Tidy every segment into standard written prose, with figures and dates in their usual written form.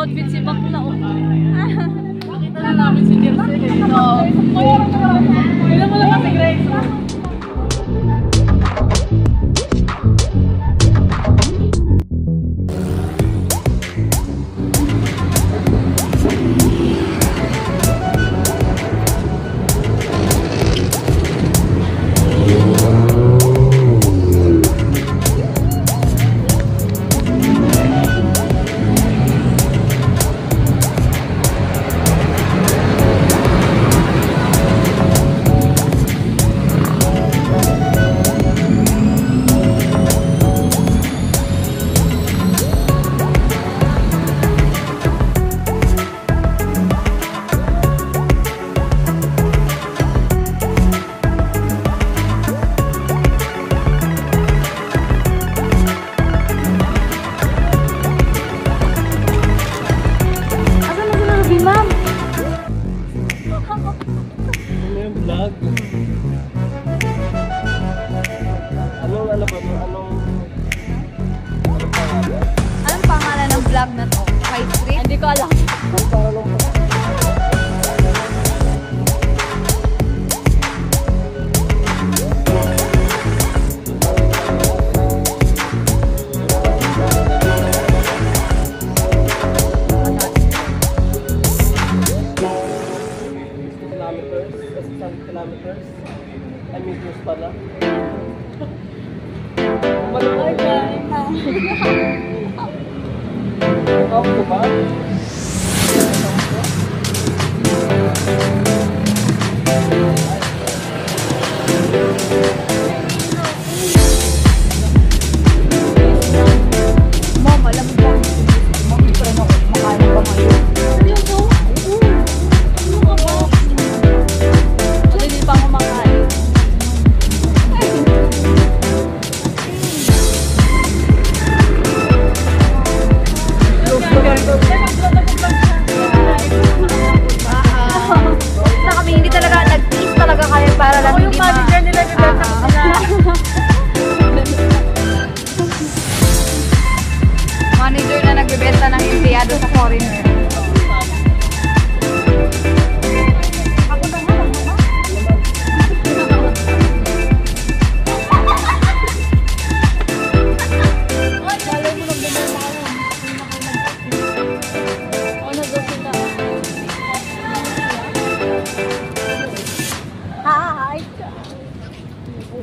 outfit si Bakla. Nakita na namin si Dirce. Hindi mo lang si Grace. Anong pangalan ng vlog na to? High Street? Hindi ko alam. Kilometers. I meters pala. Malulay ka. Ako ba? Mom, alam mo ba? Mag-try na ako. Makain ba ngayon? Hindi pa ako makain. Na kami hindi talaga nag-tease talaga kayo para lang hindi ma... Manager na nagbebenta ng empleyado sa foreigner.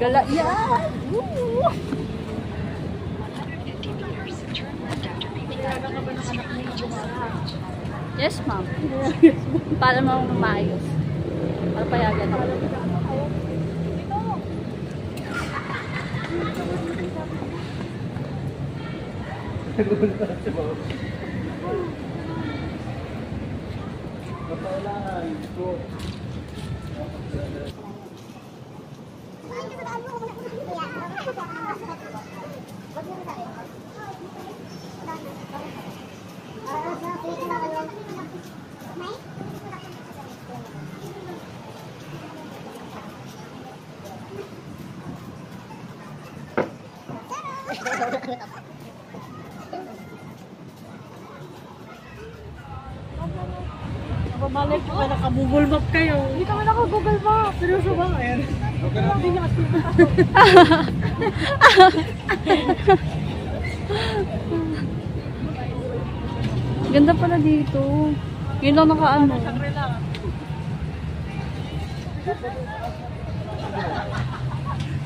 Gala yan! Yes, ma'am. Para mo maayos. Para payagan ako. Malay ko na naka-Google Map kayo. Hindi kami naka-Google Map. Seryoso ba? Ayan. Hindi niya kasi Ganda pala dito. Yun lang naka-ano.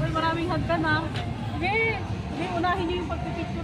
Uy, maraming hagdan ha. Sige, unahin niyo yung pagpipicture.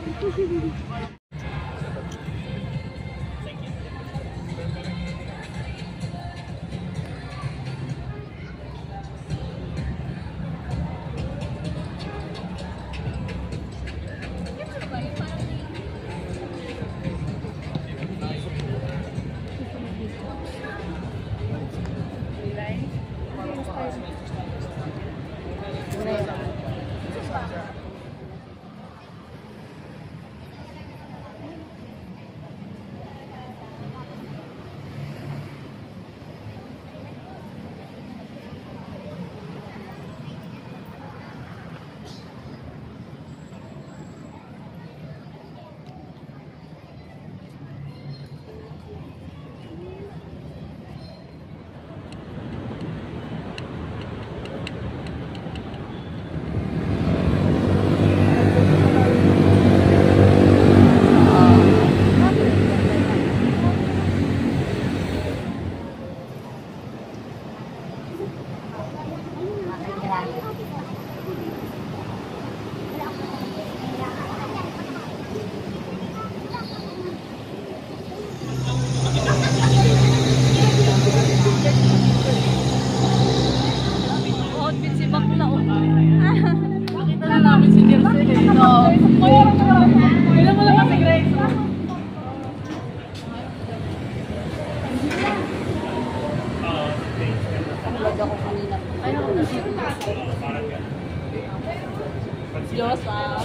Diyos ah.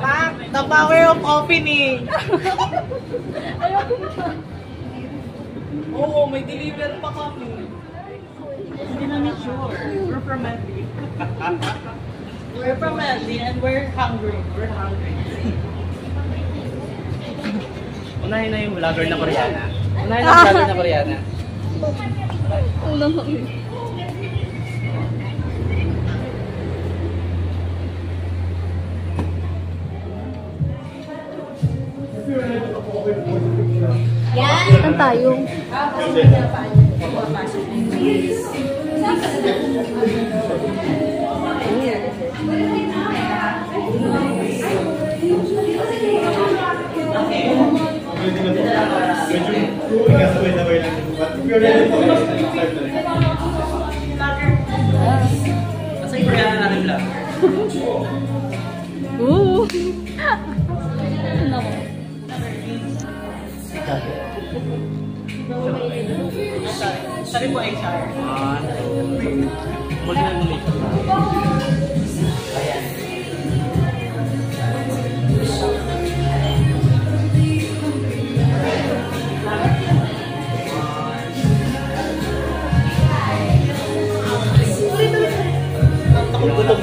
Pak, the power of opening. Ayoko na. Oo, may deliver pa kami. Hindi namin sure. We're from LA. We're from LA and we're hungry. We're hungry. Unahin na yung vlogger na Koreana. Unahin na yung vlogger na Koreana. Ulang kami. Yan. Saan tayo? Kasi yung Koreana natin vlog. Oo. Sabi mo HR. Multi-nomination. Ayan. Gulong.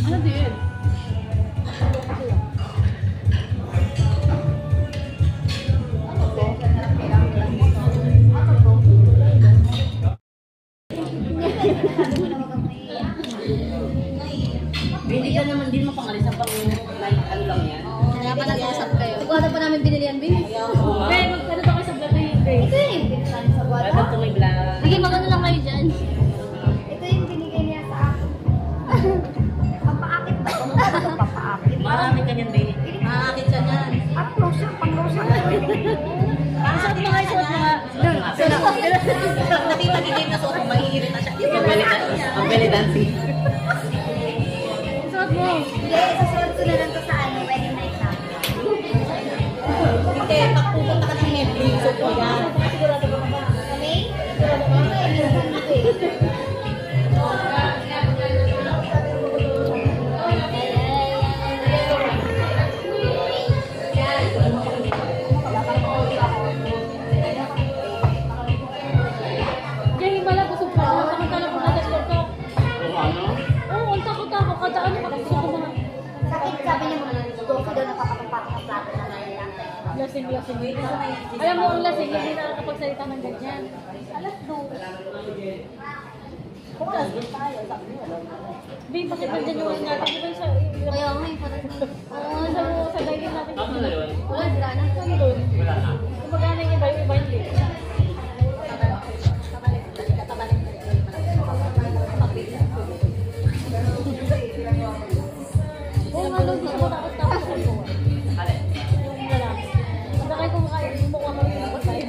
Ano din? Hindi ka naman din mapangalis ang ano lang yan. Kaya pa nag-usap kayo. Siguro pa namin binili yan, babe. Be, magkano ba kayo sa vlog na yun, Be? Ito yung binigay sa buwan. Welcome to my vlog. Sige, magano lang kayo dyan. Ito yung binigay niya sa akin. Papaakit ba? Papaakit. Marami ka niyan, baby. Papaakit siya niyan. At lotion, pang lotion. Suot mo nga, suot mo nga. Nakita ni Dave na suot mo, maiirit na siya. Ang belly dancing. Suot mo. Hindi, sasuot ko na lang to sa ano, wedding night na. Hindi, pag pupunta ka ng Netflix, suot ko yan. Sigurado ka ba? Kami? Sigurado ka ba? Minsan dito eh. Kaya himala, busog pa ako. Samantala kung nasa to. Oo, ang takot-takot. Kada ano, gusto ko mga Sakit sabi niya mga gusto ko daw nakakapagpapak ng plato na nailang. lasing. Alam mo, ang lasing, hindi nakakapagsalita ng ganyan. Alas 2. Kung alas din tayo, sabi mo. Babe, bakit nandiyan yung natin? Di ba sa... Kaya nga yung parang Sa dining natin. Ano na yun? wala, sira na. Ano doon? Wala na. Kumagana yung iba, yung iba hindi. Oo nga, doon gusto ko takot-takot sa buwan. Alin? Yung lalaki. Ang sakay ko mukha, yung mukha ko yung patay.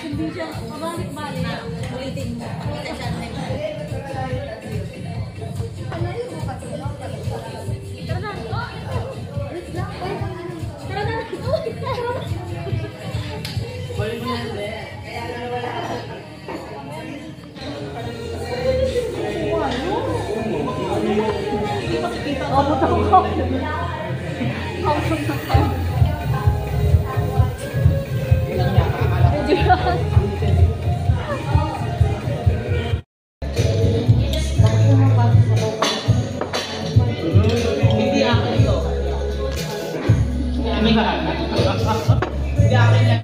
Hindi siya, mabalik-balik. Ulitin mo. Ulitin siya. Tara na! Tara na! Balik mo na. Abot ako. Abot ako. Hindi akin ito. Hindi ka. Hindi akin yan.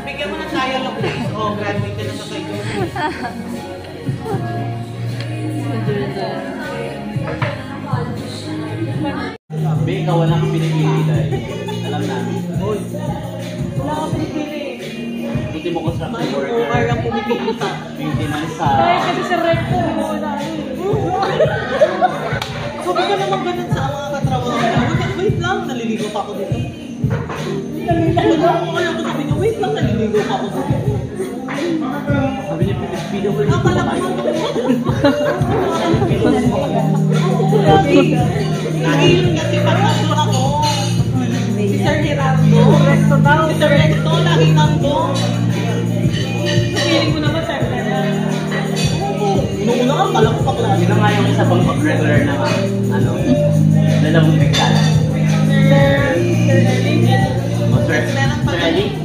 Bigyan mo na dialogue please. Oh, graduate ka na sa kayo. Be, ikaw wala kang pinipili dahil. Alam namin. Wala ka pinipili. May OR ang pumipili sa Maintenance sa... Dahil kasi si Recto, wala Sabi ka naman ganun sa mga katrabaho niya. Wait lang, naliligo pa ako dito. Kaya ko sabi niya, wait lang, naliligo pa ako dito. Sabi niya, pipido ko Ah, pala ko. Nagilong kasi pag-asura ko. Si Sir Gerardo. Recto daw. Si Sir Recto, lagi nandun. Feeling mo naman, sir, na yan. Noong una ka, pala ko pa klase. Sino nga yung isa pang mag-regular na ano, dalawang bigla. Sir Ellie. O, Sir Ellie?